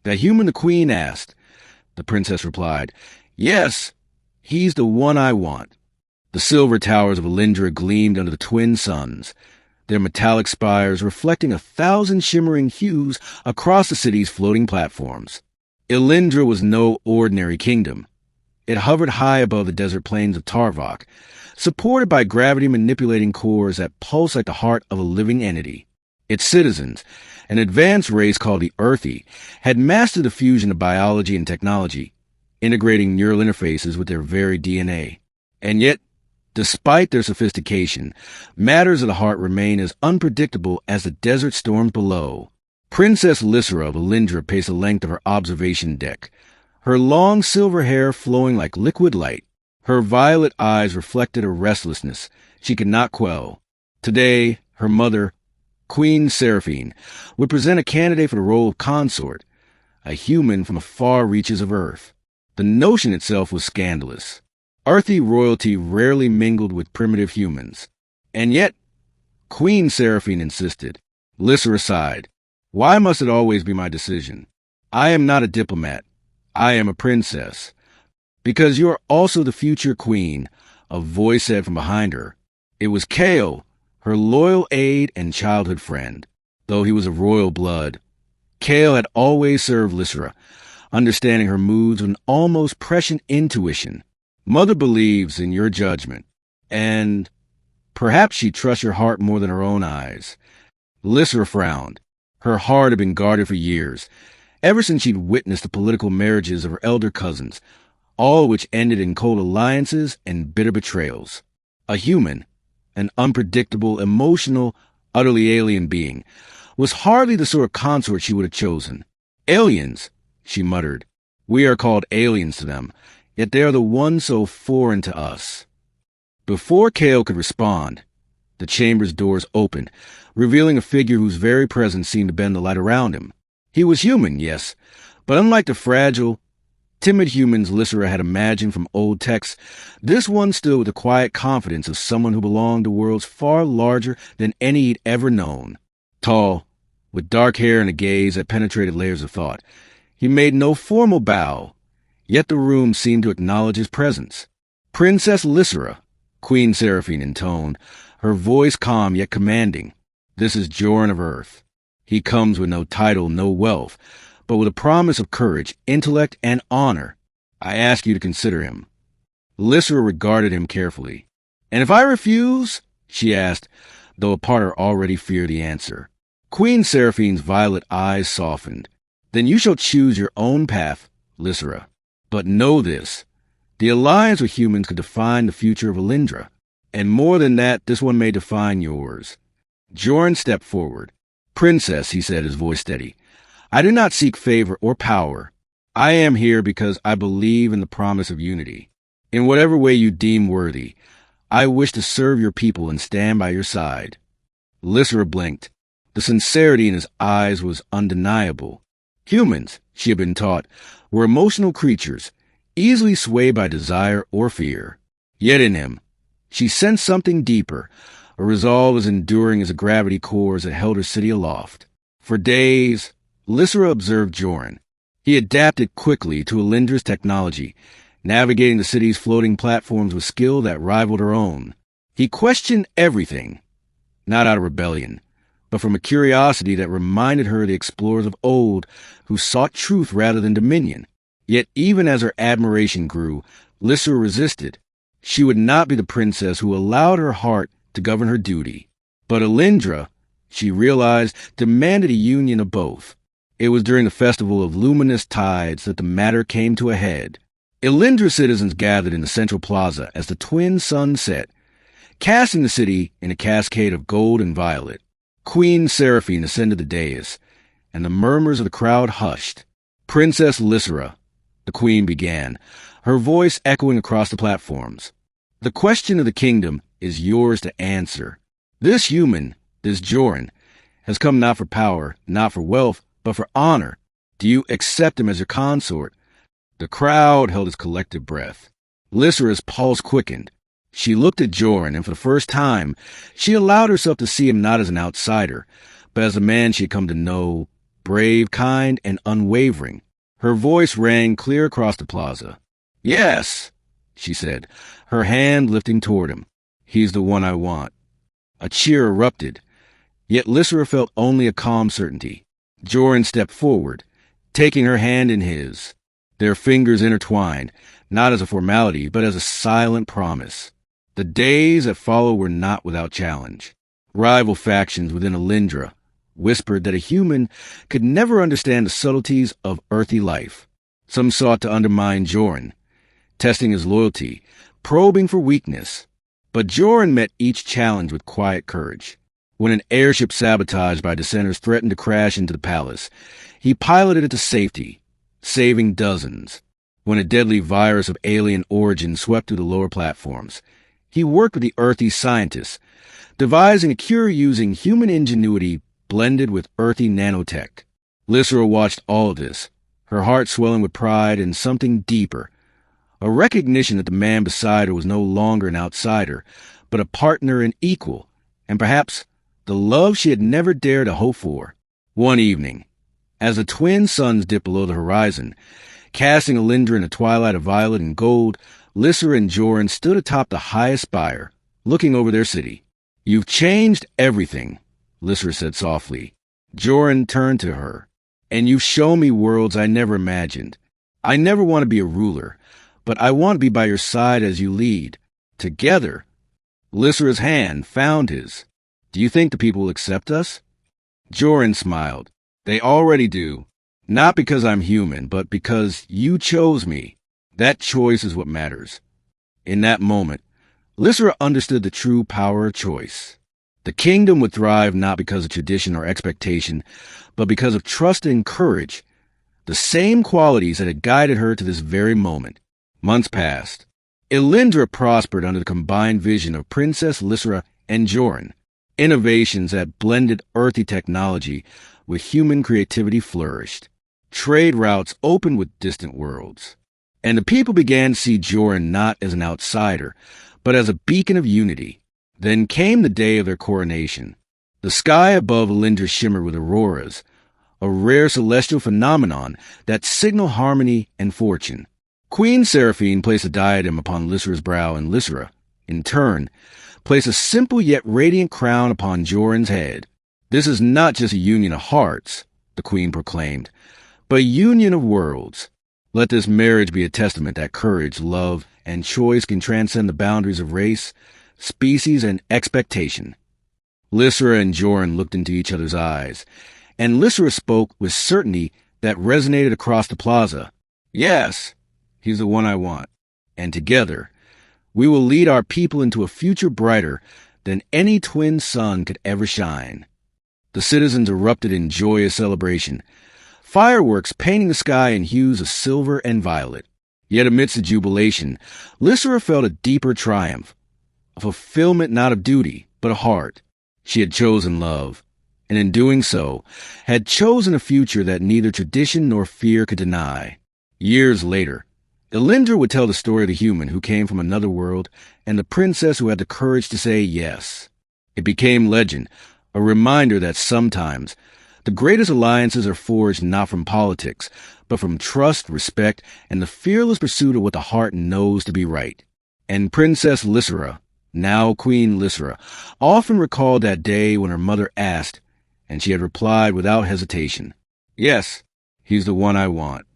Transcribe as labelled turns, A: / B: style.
A: "That human?" the queen asked. The princess replied, "Yes, he's the one I want." The silver towers of Elindra gleamed under the twin suns, their metallic spires reflecting 1,000 shimmering hues across the city's floating platforms. Elindra was no ordinary kingdom. It hovered high above the desert plains of Tarvok, supported by gravity-manipulating cores that pulse like the heart of a living entity. Its citizens, an advanced race called the Earthy, had mastered the fusion of biology and technology, integrating neural interfaces with their very DNA. And yet, despite their sophistication, matters of the heart remain as unpredictable as the desert storms below. Princess Lysra of Elindra paced the length of her observation deck, her long silver hair flowing like liquid light. Her violet eyes reflected a restlessness she could not quell. Today, her mother, Queen Seraphine, would present a candidate for the role of consort, a human from the far reaches of Earth. The notion itself was scandalous. Earthy royalty rarely mingled with primitive humans. And yet, Queen Seraphine insisted. Lysra sighed. "Why must it always be my decision? I am not a diplomat. I am a princess." "Because you are also the future queen," a voice said from behind her. It was Kale, her loyal aide and childhood friend. Though he was of royal blood, Kale had always served Lysra, understanding her moods with an almost prescient intuition. "Mother believes in your judgment, and perhaps she trusts your heart more than her own eyes." Lysra frowned. Her heart had been guarded for years, ever since she'd witnessed the political marriages of her elder cousins, all which ended in cold alliances and bitter betrayals. A human, an unpredictable, emotional, utterly alien being, was hardly the sort of consort she would have chosen. "Aliens," she muttered. "We are called aliens to them, yet they are the one so foreign to us." Before Kale could respond, the chamber's doors opened, revealing a figure whose very presence seemed to bend the light around him. He was human, yes, but unlike the fragile, timid humans Lysra had imagined from old texts, this one stood with the quiet confidence of someone who belonged to worlds far larger than any he'd ever known. Tall, with dark hair and a gaze that penetrated layers of thought, he made no formal bow, yet the room seemed to acknowledge his presence. "Princess Lysra," Queen Seraphine intoned, her voice calm yet commanding. "This is Joran of Earth. He comes with no title, no wealth, but with a promise of courage, intellect, and honor. I ask you to consider him." Lysra regarded him carefully. "And if I refuse?" she asked, though a part of her already feared the answer. Queen Seraphine's violet eyes softened. "Then you shall choose your own path, Lysra. But know this, the alliance with humans could define the future of Elindra, and more than that, this one may define yours." Joran stepped forward. "Princess," he said, his voice steady, "I do not seek favor or power. I am here because I believe in the promise of unity. In whatever way you deem worthy, I wish to serve your people and stand by your side." Lysra blinked. The sincerity in his eyes was undeniable. Humans, she had been taught, were emotional creatures, easily swayed by desire or fear. Yet in him, she sensed something deeper, a resolve as enduring as the gravity cores that held her city aloft. For days, Lysra observed Joran. He adapted quickly to Elindra's technology, navigating the city's floating platforms with skill that rivaled her own. He questioned everything, not out of rebellion, but from a curiosity that reminded her of the explorers of old who sought truth rather than dominion. Yet even as her admiration grew, Lysra resisted. She would not be the princess who allowed her heart to govern her duty. But Elindra, she realized, demanded a union of both. It was during the festival of luminous tides that the matter came to a head. Elindra citizens gathered in the central plaza as the twin suns set, casting the city in a cascade of gold and violet. Queen Seraphine ascended the dais, and the murmurs of the crowd hushed. "Princess Lysra," the queen began, her voice echoing across the platforms. "The question of the kingdom is yours to answer. This human, this Joran, has come not for power, not for wealth, but for honor. Do you accept him as your consort?" The crowd held its collective breath. Lysra's pulse quickened. She looked at Joran, and for the first time, she allowed herself to see him not as an outsider, but as a man she had come to know, brave, kind, and unwavering. Her voice rang clear across the plaza. "Yes," she said, her hand lifting toward him. "He's the one I want." A cheer erupted, yet Lysra felt only a calm certainty. Joran stepped forward, taking her hand in his. Their fingers intertwined, not as a formality, but as a silent promise. The days that followed were not without challenge. Rival factions within Alindra whispered that a human could never understand the subtleties of earthly life. Some sought to undermine Joran, testing his loyalty, probing for weakness. But Joran met each challenge with quiet courage. When an airship sabotaged by dissenters threatened to crash into the palace, he piloted it to safety, saving dozens. When a deadly virus of alien origin swept through the lower platforms, he worked with the earthy scientists, devising a cure using human ingenuity blended with earthy nanotech. Lysra watched all of this, her heart swelling with pride and something deeper, a recognition that the man beside her was no longer an outsider, but a partner and equal, and perhaps the love she had never dared to hope for. One evening, as the twin suns dipped below the horizon, casting Alindra in a twilight of violet and gold, Lysra and Joran stood atop the highest spire, looking over their city. "You've changed everything," Lysra said softly. Joran turned to her. "And you've shown me worlds I never imagined. I never want to be a ruler, but I want to be by your side as you lead. Together." Lysra's hand found his. "Do you think the people will accept us?" Joran smiled. "They already do. Not because I'm human, but because you chose me. That choice is what matters." In that moment, Lysra understood the true power of choice. The kingdom would thrive not because of tradition or expectation, but because of trust and courage, the same qualities that had guided her to this very moment. Months passed. Alindra prospered under the combined vision of Princess Lysra and Joran. Innovations that blended earthy technology with human creativity flourished. Trade routes opened with distant worlds. And the people began to see Joran not as an outsider, but as a beacon of unity. Then came the day of their coronation. The sky above Alindra shimmered with auroras, a rare celestial phenomenon that signaled harmony and fortune. Queen Seraphine placed a diadem upon Lysra's brow, and Lysra, in turn, placed a simple yet radiant crown upon Joran's head. "This is not just a union of hearts," the queen proclaimed, "but a union of worlds. Let this marriage be a testament that courage, love, and choice can transcend the boundaries of race, species, and expectation." Lysra and Joran looked into each other's eyes, and Lysra spoke with certainty that resonated across the plaza. "Yes, he's the one I want. And together, we will lead our people into a future brighter than any twin sun could ever shine." The citizens erupted in joyous celebration, fireworks painting the sky in hues of silver and violet. Yet amidst the jubilation, Lysra felt a deeper triumph, a fulfillment not of duty, but of heart. She had chosen love, and in doing so, had chosen a future that neither tradition nor fear could deny. Years later, Alindra would tell the story of the human who came from another world and the princess who had the courage to say yes. It became legend, a reminder that sometimes the greatest alliances are forged not from politics, but from trust, respect, and the fearless pursuit of what the heart knows to be right. And Princess Lysra, now Queen Lysra, often recalled that day when her mother asked, and she had replied without hesitation, "Yes, he's the one I want."